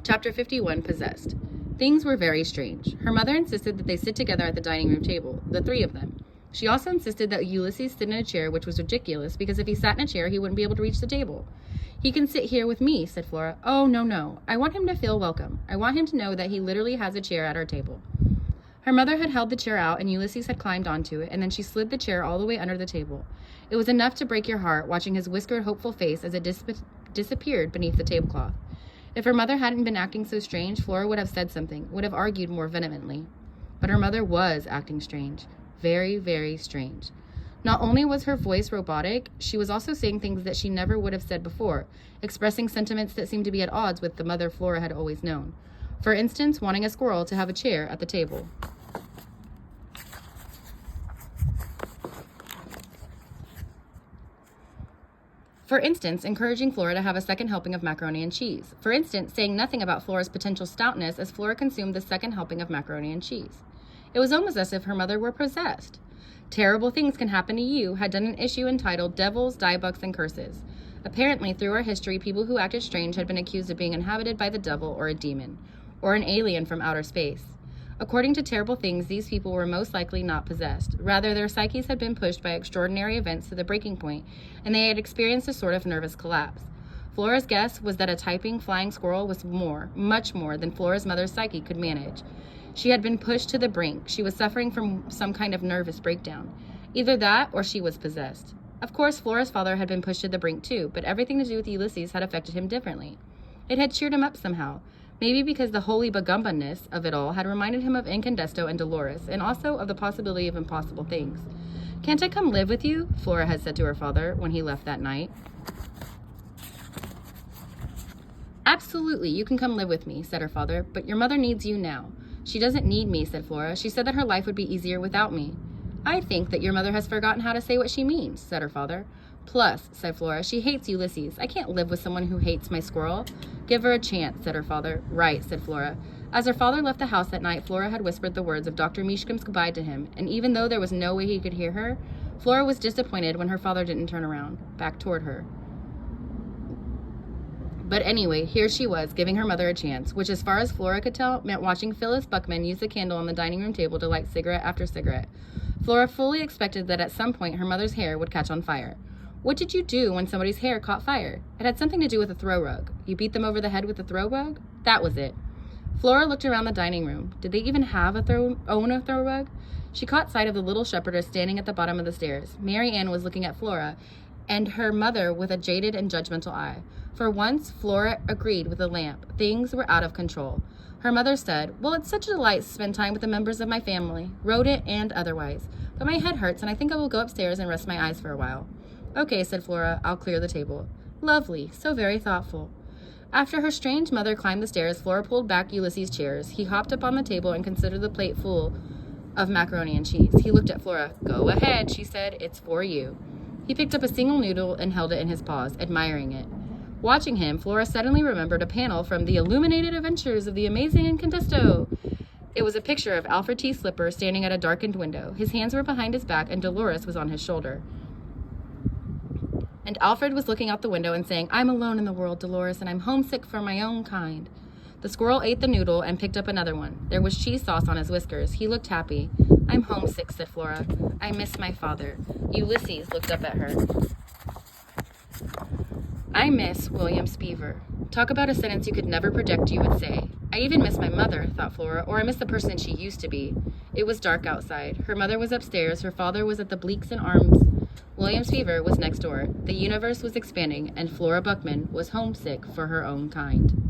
Chapter 51, Possessed. Things were very strange. Her mother insisted that they sit together at the dining room table, the three of them. She also insisted that Ulysses sit in a chair, which was ridiculous, because if he sat in a chair, he wouldn't be able to reach the table. "He can sit here with me," said Flora. "Oh, no. I want him to feel welcome. I want him to know that he literally has a chair at our table." Her mother had held the chair out, and Ulysses had climbed onto it, and then she slid the chair all the way under the table. It was enough to break your heart, watching his whiskered, hopeful face as it disappeared beneath the tablecloth. If her mother hadn't been acting so strange, Flora would have said something, would have argued more vehemently. But her mother was acting strange. Very, very strange. Not only was her voice robotic, she was also saying things that she never would have said before, expressing sentiments that seemed to be at odds with the mother Flora had always known. For instance, wanting a squirrel to have a chair at the table. For instance, encouraging Flora to have a second helping of macaroni and cheese. For instance, saying nothing about Flora's potential stoutness as Flora consumed the second helping of macaroni and cheese. It was almost as if her mother were possessed. Terrible Things Can Happen to You had done an issue entitled Devils, Diebucks, and Curses. Apparently, through our history, people who acted strange had been accused of being inhabited by the devil or a demon, or an alien from outer space. According to Terrible Things, these people were most likely not possessed. Rather, their psyches had been pushed by extraordinary events to the breaking point, and they had experienced a sort of nervous collapse. Flora's guess was that a typing flying squirrel was much more than Flora's mother's psyche could manage. She had been pushed to the brink. She was suffering from some kind of nervous breakdown. Either that, or she was possessed. Of course, Flora's father had been pushed to the brink too, but everything to do with Ulysses had affected him differently. It had cheered him up somehow. Maybe because the holy bagumba-ness of it all had reminded him of Incandesto and Dolores, and also of the possibility of impossible things. "Can't I come live with you?" Flora had said to her father when he left that night. "Absolutely, you can come live with me," said her father, "but your mother needs you now." "She doesn't need me," said Flora. "She said that her life would be easier without me." "I think that your mother has forgotten how to say what she means," said her father. "Plus," said Flora, "she hates Ulysses. I can't live with someone who hates my squirrel." "Give her a chance," said her father. "Right," said Flora. As her father left the house that night, Flora had whispered the words of Dr. Mishkam's goodbye to him, and even though there was no way he could hear her, Flora was disappointed when her father didn't turn around, back toward her. But anyway, here she was, giving her mother a chance, which as far as Flora could tell, meant watching Phyllis Buckman use the candle on the dining room table to light cigarette after cigarette. Flora fully expected that at some point her mother's hair would catch on fire. What did you do when somebody's hair caught fire? It had something to do with a throw rug. You beat them over the head with a throw rug? That was it. Flora looked around the dining room. Did they even have a throw rug? She caught sight of the little shepherdess standing at the bottom of the stairs. Mary Ann was looking at Flora, and her mother with a jaded and judgmental eye. For once, Flora agreed with the lamp. Things were out of control. Her mother said, "Well, it's such a delight to spend time with the members of my family, rodent and otherwise. But my head hurts, and I think I will go upstairs and rest my eyes for a while." "Okay," said Flora, "I'll clear the table." "Lovely, so very thoughtful." After her strange mother climbed the stairs, Flora pulled back Ulysses' chairs. He hopped up on the table and considered the plate full of macaroni and cheese. He looked at Flora. "Go ahead," she said. "It's for you." He picked up a single noodle and held it in his paws, admiring it. Watching him, Flora suddenly remembered a panel from The Illuminated Adventures of the Amazing Incandesto. It was a picture of Alfred T. Slipper standing at a darkened window. His hands were behind his back, and Dolores was on his shoulder. And Alfred was looking out the window and saying, "I'm alone in the world, Dolores, and I'm homesick for my own kind." The squirrel ate the noodle and picked up another one. There was cheese sauce on his whiskers. He looked happy. "I'm homesick," said Flora. "I miss my father." Ulysses looked up at her. "I miss William Spivey." Talk about a sentence you could never predict you would say. "I even miss my mother," thought Flora, "or I miss the person she used to be." It was dark outside. Her mother was upstairs. Her father was at the Bleaks and Arms. William Spivey was next door. The universe was expanding, and Flora Buckman was homesick for her own kind.